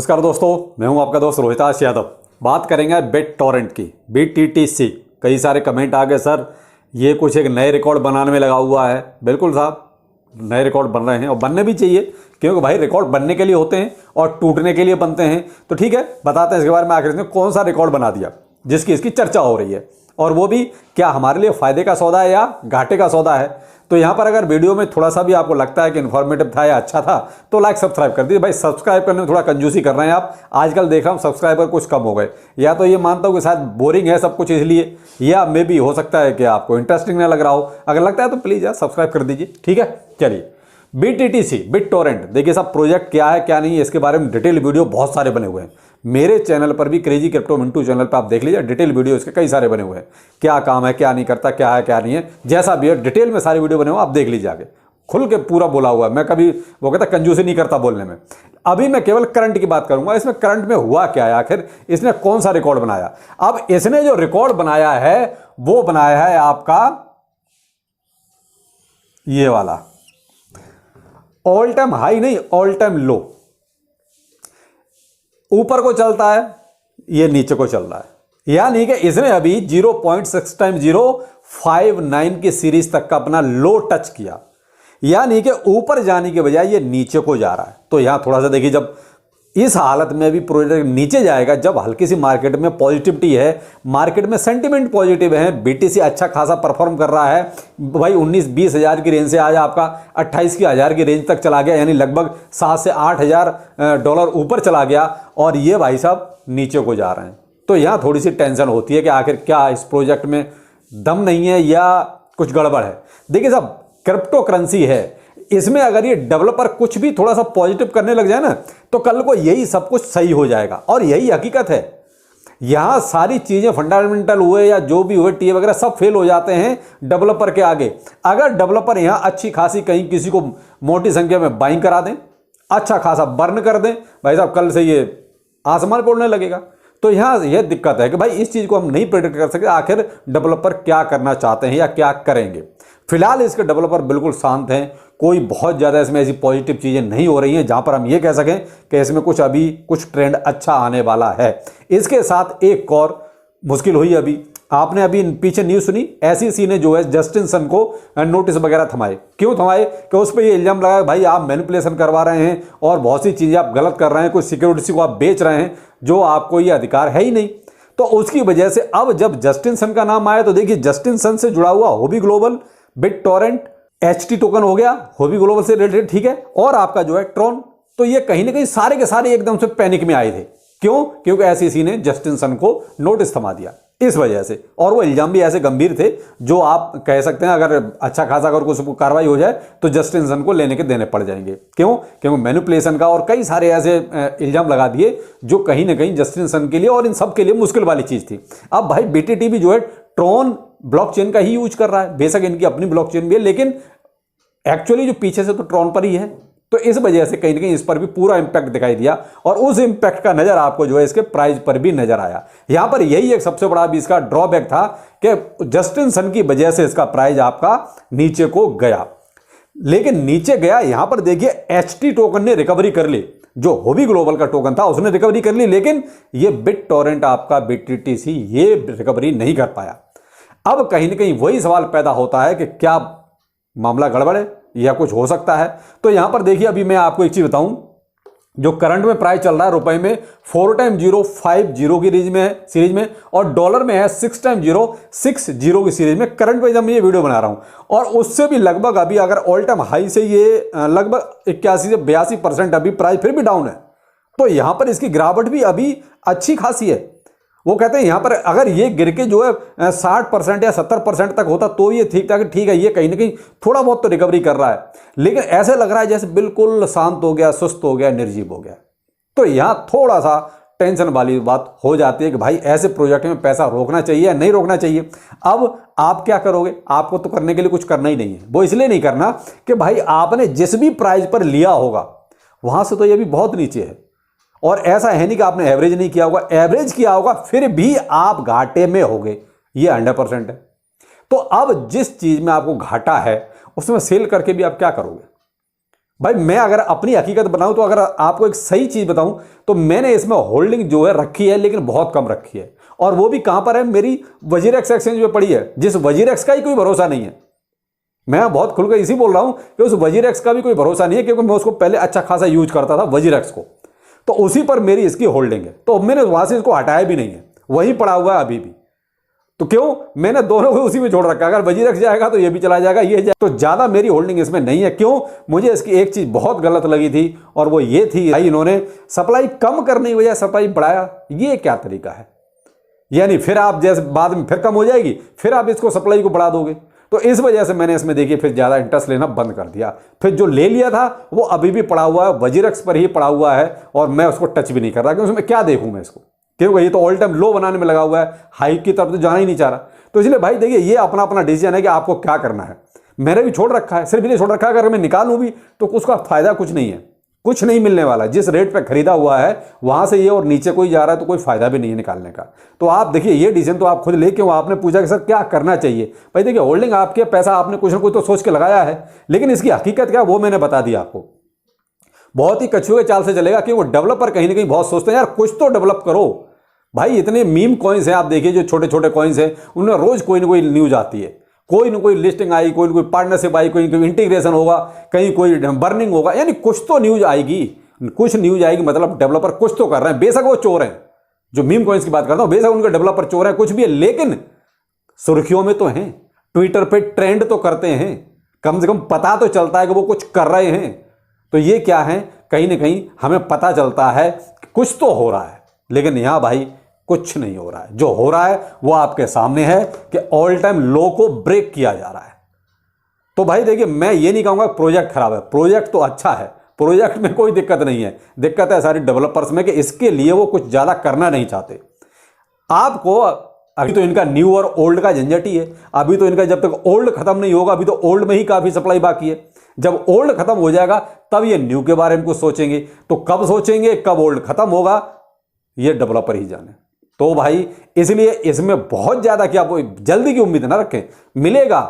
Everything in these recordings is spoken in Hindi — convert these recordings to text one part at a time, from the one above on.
नमस्कार दोस्तों, मैं हूं आपका दोस्त रोहिताश यादव। बात करेंगे बिट टॉरेंट की, BTTC। कई सारे कमेंट आ गए, सर ये कुछ एक नए रिकॉर्ड बनाने में लगा हुआ है। बिल्कुल साहब, नए रिकॉर्ड बन रहे हैं और बनने भी चाहिए, क्योंकि भाई रिकॉर्ड बनने के लिए होते हैं और टूटने के लिए बनते हैं। तो ठीक है, बताते हैं इसके बारे में आखिर में कौन सा रिकॉर्ड बना दिया जिसकी इसकी चर्चा हो रही है, और वो भी क्या हमारे लिए फ़ायदे का सौदा है या घाटे का सौदा है। तो यहाँ पर अगर वीडियो में थोड़ा सा भी आपको लगता है कि इन्फॉर्मेटिव था या अच्छा था तो लाइक सब्सक्राइब कर दीजिए। भाई सब्सक्राइब करने में थोड़ा कंजूसी कर रहे हैं आप। आजकल देख रहा हूँ सब्सक्राइबर कुछ कम हो गए, या तो ये मानता हूँ कि शायद बोरिंग है सब कुछ इसलिए, या मे भी हो सकता है कि आपको इंटरेस्टिंग ना लग रहा हो। अगर लगता है तो प्लीज़ यार सब्सक्राइब कर दीजिए, ठीक है। चलिए, BTTC बिट टॉरेंट, देखिए सब प्रोजेक्ट क्या है क्या नहीं है इसके बारे में डिटेल वीडियो बहुत सारे बने हुए हैं। मेरे चैनल पर भी क्रेजी क्रिप्टो मिंटू चैनल पर आप देख लीजिए, डिटेल वीडियो इसके कई सारे बने हुए हैं। क्या काम है, क्या नहीं करता, क्या है क्या नहीं है, जैसा भी है डिटेल में सारे वीडियो बने हुए, आप देख लीजिए आगे। खुल के पूरा बोला हुआ है, मैं कभी वो कहता कंजूसी नहीं करता बोलने में। अभी मैं केवल करंट की बात करूंगा, इसमें करंट में हुआ क्या है, आखिर इसने कौन सा रिकॉर्ड बनाया। अब इसने जो रिकॉर्ड बनाया है वो बनाया है आपका ये वाला, ऑल टाइम हाई नहीं, ऑल टाइम लो। ऊपर को चलता है, ये नीचे को चल रहा है, यानी कि इसने अभी 0.6 टाइम 059 की सीरीज तक का अपना लो टच किया, यानी कि ऊपर जाने के बजाय ये नीचे को जा रहा है। तो यहां थोड़ा सा देखिए, जब इस हालत में भी प्रोजेक्ट नीचे जाएगा, जब हल्की सी मार्केट में पॉजिटिविटी है, मार्केट में सेंटीमेंट पॉजिटिव है, BTC अच्छा खासा परफॉर्म कर रहा है भाई। 19-20 हज़ार की रेंज से आज आपका 28 हज़ार की रेंज तक चला गया, यानी लगभग 7 से 8 हज़ार डॉलर ऊपर चला गया, और ये भाई साहब नीचे को जा रहे हैं। तो यहाँ थोड़ी सी टेंशन होती है कि आखिर क्या इस प्रोजेक्ट में दम नहीं है या कुछ गड़बड़ है। देखिए साहब, क्रिप्टो करेंसी है, इसमें अगर ये डेवलपर कुछ भी थोड़ा सा पॉजिटिव करने लग जाए ना, तो कल को यही सब कुछ सही हो जाएगा, और यही हकीकत है। यहां सारी चीजें फंडामेंटल हुए या जो भी हुए टी वगैरह सब फेल हो जाते हैं डेवलपर के आगे। अगर डेवलपर यहां अच्छी खासी कहीं किसी को मोटी संख्या में बाइंग करा दें, अच्छा खासा बर्न कर दें, भाई साहब कल से ये आसमान पर उड़ने लगेगा। तो यहाँ यह दिक्कत है कि भाई इस चीज़ को हम नहीं प्रेडिक्ट कर सकते आखिर डेवलपर क्या करना चाहते हैं या क्या करेंगे। फिलहाल इसके डेवलपर बिल्कुल शांत हैं, कोई बहुत ज़्यादा इसमें ऐसी पॉजिटिव चीज़ें नहीं हो रही हैं जहाँ पर हम ये कह सकें कि इसमें कुछ अभी कुछ ट्रेंड अच्छा आने वाला है। इसके साथ एक और मुश्किल हुई, अभी आपने अभी पीछे न्यूज़ सुनी, SEC ने जो है जस्टिन सन को नोटिस वगैरह थमाए। क्यों थमाए? कि उस पर ये इल्ज़ाम लगाया भाई आप मैनिपुलेशन करवा रहे हैं और बहुत सी चीज़ें आप गलत कर रहे हैं, कुछ सिक्योरिटी को आप बेच रहे हैं जो आपको ये अधिकार है ही नहीं। तो उसकी वजह से अब जब जस्टिन सन का नाम आया तो देखिए, जस्टिन सन से जुड़ा हुआ hobby global, bit torrent, HT token हो गया होबी ग्लोबल से रिलेटेड, ठीक है, और आपका जो है ट्रॉन, तो ये कहीं ना कहीं सारे के सारे एकदम से पैनिक में आए थे। क्यों? क्योंकि SEC ने जस्टिन सन को नोटिस थमा दिया इस वजह से, और वो इल्जाम भी ऐसे गंभीर थे जो आप कह सकते हैं अगर अच्छा खासा अगर कुछ कार्रवाई हो जाए तो जस्टिन सन को लेने के देने पड़ जाएंगे। क्यों? क्योंकि मैनिपुलेशन का और कई सारे ऐसे इल्जाम लगा दिए जो कहीं ना कहीं जस्टिन सन के लिए और इन सब के लिए मुश्किल वाली चीज थी। अब भाई BTT भी जो है ट्रॉन ब्लॉकचेन का ही यूज कर रहा है, बेशक इनकी अपनी ब्लॉकचेन भी है, लेकिन एक्चुअली जो पीछे से तो ट्रॉन पर ही है। तो इस वजह से कहीं ना कहीं इस पर भी पूरा इंपैक्ट दिखाई दिया, और उस इंपैक्ट का नजर आपको जो है इसके प्राइस पर भी नजर आया। यहां पर यही एक सबसे बड़ा भी इसका ड्रॉबैक था कि जस्टिन सन की वजह से इसका प्राइस आपका नीचे को गया। लेकिन नीचे गया, यहां पर देखिए HT टोकन ने रिकवरी कर ली, जो होबी ग्लोबल का टोकन था उसने रिकवरी कर ली, लेकिन ये बिट टॉरेंट आपका BTTC ये रिकवरी नहीं कर पाया। अब कहीं ना कहीं वही सवाल पैदा होता है कि क्या मामला गड़बड़ है या कुछ हो सकता है। तो यहां पर देखिए, अभी मैं आपको एक चीज बताऊं, जो करंट में प्राइस चल रहा है रुपए में 4 टाइम 050 की सीरीज में, और डॉलर में है 6 टाइम 060 की सीरीज में करंट पे जब मैं ये वीडियो बना रहा हूं, और उससे भी लगभग अभी अगर ऑल टाइम हाई से ये लगभग 81 से 82% अभी प्राइस फिर भी डाउन है। तो यहां पर इसकी गिरावट भी अभी अच्छी खासी है। वो कहते हैं यहां पर अगर ये गिर के जो है 60% या 70% तक होता तो ये ठीक था कि ठीक है ये कहीं ना कहीं थोड़ा बहुत तो रिकवरी कर रहा है, लेकिन ऐसे लग रहा है जैसे बिल्कुल शांत हो गया, सुस्त हो गया, निर्जीव हो गया। तो यहां थोड़ा सा टेंशन वाली बात हो जाती है कि भाई ऐसे प्रोजेक्ट में पैसा रोकना चाहिए या नहीं रोकना चाहिए। अब आप क्या करोगे? आपको तो करने के लिए कुछ करना ही नहीं है। वो इसलिए नहीं करना कि भाई आपने जिस भी प्राइस पर लिया होगा वहां से तो ये भी बहुत नीचे है, और ऐसा है नहीं कि आपने एवरेज नहीं किया होगा, एवरेज किया होगा फिर भी आप घाटे में होगे, ये 100% है। तो अब जिस चीज में आपको घाटा है उसमें सेल करके भी आप क्या करोगे? भाई मैं अगर अपनी हकीकत बनाऊं तो अगर आपको एक सही चीज बताऊं तो मैंने इसमें होल्डिंग जो है रखी है, लेकिन बहुत कम रखी है। और वो भी कहां पर है, मेरी वजीरेक्स एक्सचेंज में पड़ी है, जिस वजीरेक्स का ही कोई भरोसा नहीं है। मैं बहुत खुलकर इसी बोल रहा हूं कि उस वजीरेक्स का भी कोई भरोसा नहीं है, क्योंकि मैं उसको पहले अच्छा खासा यूज करता था वजीरेक्स को, तो उसी पर मेरी इसकी होल्डिंग है। तो मैंने वहां से इसको हटाया भी नहीं है, वही पड़ा हुआ है अभी भी। तो क्यों, मैंने दोनों को उसी में छोड़ रखा है। अगर वजीरेक्स जाएगा तो ये भी चला जाएगा, ये जाएगा, तो ज्यादा मेरी होल्डिंग इसमें नहीं है। क्यों, मुझे इसकी एक चीज बहुत गलत लगी थी, और वो ये थी भाई इन्होंने सप्लाई कम करने की वजह सप्लाई बढ़ाया। ये क्या तरीका है? यानी फिर आप जैसे बाद में फिर कम हो जाएगी, फिर आप इसको सप्लाई को बढ़ा दोगे। तो इस वजह से मैंने इसमें देखिए फिर ज्यादा इंटरेस्ट लेना बंद कर दिया। फिर जो ले लिया था वो अभी भी पड़ा हुआ है, वजीरेक्स पर ही पड़ा हुआ है, और मैं उसको टच भी नहीं कर रहा, क्योंकि उसमें क्या देखूं मैं इसको, क्योंकि ये तो ऑल टाइम लो बनाने में लगा हुआ है, हाई की तरफ तो जाना ही नहीं चाह रहा। तो इसलिए भाई देखिए ये अपना अपना डिसीजन है कि आपको क्या करना है। मैंने भी छोड़ रखा है, सिर्फ इसलिए छोड़ रखा है अगर मैं निकालूं भी तो उसका फायदा कुछ नहीं है, कुछ नहीं मिलने वाला। जिस रेट पे खरीदा हुआ है वहां से ये और नीचे कोई जा रहा है तो कोई फायदा भी नहीं है निकालने का। तो आप देखिए ये डिसीजन तो आप खुद ले, क्यों आपने पूछा कि सर क्या करना चाहिए। भाई देखिए होल्डिंग आपके, पैसा आपने कुछ ना कुछ तो सोच के लगाया है, लेकिन इसकी हकीकत क्या वो मैंने बता दिया आपको। बहुत ही कछुए के चाल से चलेगा, कि वो डेवलपर कहीं ना कहीं बहुत सोचते हैं यार कुछ तो डेवलप करो। भाई इतने मीम कॉइन्स हैं, आप देखिए जो छोटे छोटे कॉइन्स हैं, उनमें रोज कोई ना कोई न्यूज आती है, कोई ना कोई लिस्टिंग आई, कोई ना कोई पार्टनरशिप आई, कोई इंटीग्रेशन होगा, कहीं कोई बर्निंग होगा, यानी कुछ तो न्यूज आएगी, कुछ न्यूज आएगी। मतलब डेवलपर कुछ तो कर रहे हैं, बेशक वो चोर हैं, जो मीम कॉइन्स की बात करता हूं, बेशक उनके डेवलपर चोर हैं, कुछ भी है, लेकिन सुर्खियों में तो हैं, ट्विटर पे ट्रेंड तो करते हैं, कम से कम पता तो चलता है कि वो कुछ कर रहे हैं। तो ये क्या है, कहीं ना कहीं हमें पता चलता है कुछ तो हो रहा है, लेकिन यहां भाई कुछ नहीं हो रहा है। जो हो रहा है वो आपके सामने है कि ऑल टाइम लो को ब्रेक किया जा रहा है। तो भाई देखिए मैं ये नहीं कहूंगा प्रोजेक्ट खराब है, प्रोजेक्ट तो अच्छा है, प्रोजेक्ट में कोई दिक्कत नहीं है। दिक्कत है सारी डेवलपर्स में कि इसके लिए वो कुछ ज्यादा करना नहीं चाहते। आपको अभी तो इनका न्यू और ओल्ड का झंझट ही है। अभी तो इनका जब तक ओल्ड खत्म नहीं होगा, अभी तो ओल्ड में ही काफी सप्लाई बाकी है। जब ओल्ड खत्म हो जाएगा तब ये न्यू के बारे में कुछ सोचेंगे। तो कब सोचेंगे, कब ओल्ड खत्म होगा, ये डेवलपर ही जाने। तो भाई इसलिए इसमें बहुत ज्यादा क्या जल्दी की उम्मीद ना रखें, मिलेगा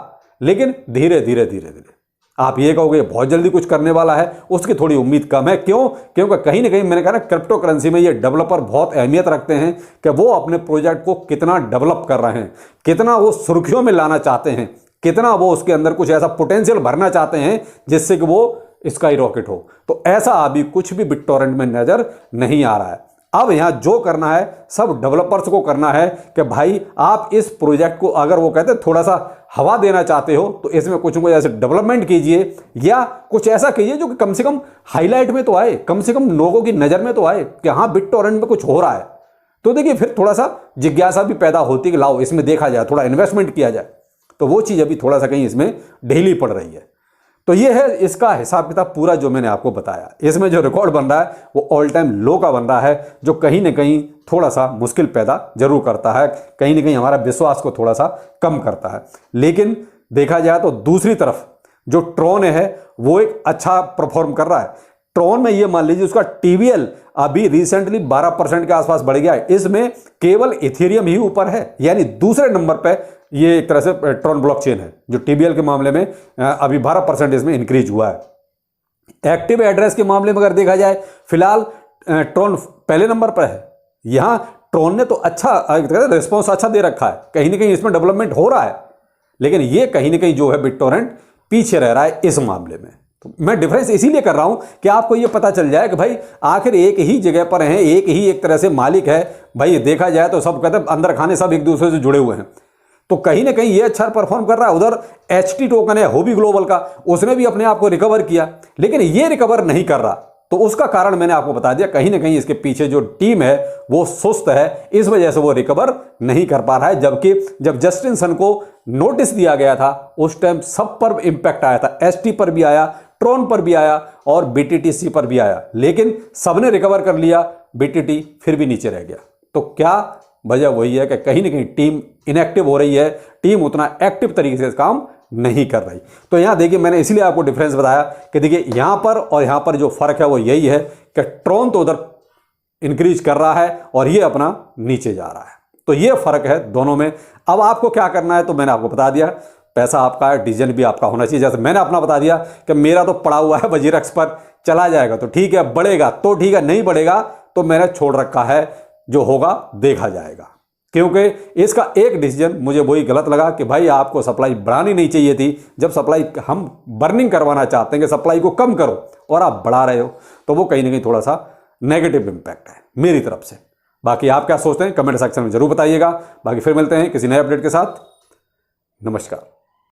लेकिन धीरे धीरे धीरे धीरे। आप ये कहोगे बहुत जल्दी कुछ करने वाला है, उसकी थोड़ी उम्मीद कम है। क्यों, क्योंकि कहीं ना कहीं मैंने कहा ना क्रिप्टो करेंसी में ये डेवलपर बहुत अहमियत रखते हैं कि वो अपने प्रोजेक्ट को कितना डेवलप कर रहे हैं, कितना वो सुर्खियों में लाना चाहते हैं, कितना वो उसके अंदर कुछ ऐसा पोटेंशियल भरना चाहते हैं जिससे कि वो स्काई रॉकेट हो। तो ऐसा अभी कुछ भी बिटटॉरेंट में नजर नहीं आ रहा है। अब यहां जो करना है सब डेवलपर्स को करना है कि भाई आप इस प्रोजेक्ट को, अगर वो कहते हैं थोड़ा सा हवा देना चाहते हो, तो इसमें कुछ ना कुछ ऐसे डेवलपमेंट कीजिए, या कुछ ऐसा कीजिए जो कि कम से कम हाईलाइट में तो आए, कम से कम लोगों की नजर में तो आए कि हाँ बिटटॉरेंट में कुछ हो रहा है। तो देखिए फिर थोड़ा सा जिज्ञासा भी पैदा होती है कि लाओ इसमें देखा जाए, थोड़ा इन्वेस्टमेंट किया जाए। तो वो चीज अभी थोड़ा सा कहीं इसमें ढीली पड़ रही है। तो ये है इसका हिसाब किताब पूरा जो मैंने आपको बताया। इसमें जो रिकॉर्ड बन रहा है वो ऑल टाइम लो का बन रहा है, जो कहीं ना कहीं थोड़ा सा मुश्किल पैदा जरूर करता है, कहीं ना कहीं हमारा विश्वास को थोड़ा सा कम करता है। लेकिन देखा जाए तो दूसरी तरफ जो ट्रॉन है वो एक अच्छा परफॉर्म कर रहा है। ट्रॉन में ये मान लीजिए उसका टीवीएल अभी रिसेंटली 12% के आसपास बढ़ गया है। इसमें केवल इथेरियम ही ऊपर है, यानी दूसरे नंबर पे ये एक तरह से ट्रॉन ब्लॉकचेन है जो टीबीएल के मामले में अभी 12% इसमें इंक्रीज हुआ है। एक्टिव एड्रेस के मामले में अगर देखा जाए फिलहाल ट्रॉन पहले नंबर पर है। यहां ट्रॉन ने तो अच्छा रिस्पॉन्स अच्छा दे रखा है, कहीं ना कहीं इसमें डेवलपमेंट हो रहा है, लेकिन ये कहीं ना कहीं जो है बिटटॉरेंट पीछे रह रहा है इस मामले में। तो मैं डिफरेंस इसीलिए कर रहा हूं कि आपको ये पता चल जाए कि भाई आखिर एक ही जगह पर हैं, एक ही एक तरह से मालिक है। भाई देखा जाए तो सब कहते हैं अंदर खाने सब एक दूसरे से जुड़े हुए हैं। तो कहीं ना कहीं ये अच्छा परफॉर्म कर रहा है। उधर HT टोकन है होबी ग्लोबल का, उसने भी अपने आप को रिकवर किया, लेकिन ये रिकवर नहीं कर रहा। तो उसका कारण मैंने आपको बता दिया, कहीं ना कहीं इसके पीछे जो टीम है वो सुस्त है, इस वजह से वो रिकवर नहीं कर पा रहा है। जबकि जब जस्टिन सन को नोटिस दिया गया था उस टाइम सब पर इंपैक्ट आया था, ST पर भी आया, ट्रॉन पर भी आया और BTTC पर भी आया, लेकिन सबने रिकवर कर लिया, BTT फिर भी नीचे रह गया। तो क्या वजह वही है कि कहीं ना कहीं टीम इनएक्टिव हो रही है, टीम उतना एक्टिव तरीके से काम नहीं कर रही। तो यहां देखिए मैंने इसलिए आपको डिफरेंस बताया कि देखिए यहां पर और यहां पर जो फर्क है वो यही है कि ट्रॉन तो उधर इंक्रीज कर रहा है और ये अपना नीचे जा रहा है। तो ये फर्क है दोनों में। अब आपको क्या करना है तो मैंने आपको बता दिया, पैसा आपका है, डिसीजन भी आपका होना चाहिए। जैसे मैंने अपना बता दिया कि मेरा तो पड़ा हुआ है वजीरक्स पर, चला जाएगा तो ठीक है, बढ़ेगा तो ठीक है, नहीं बढ़ेगा तो मैंने छोड़ रखा है, जो होगा देखा जाएगा। क्योंकि इसका एक डिसीजन मुझे वही गलत लगा कि भाई आपको सप्लाई बढ़ानी नहीं चाहिए थी। जब सप्लाई हम बर्निंग करवाना चाहते हैं कि सप्लाई को कम करो और आप बढ़ा रहे हो, तो वो कहीं ना कहीं थोड़ा सा नेगेटिव इंपैक्ट है मेरी तरफ से। बाकी आप क्या सोचते हैं कमेंट सेक्शन में जरूर बताइएगा। बाकी फिर मिलते हैं किसी नए अपडेट के साथ। नमस्कार।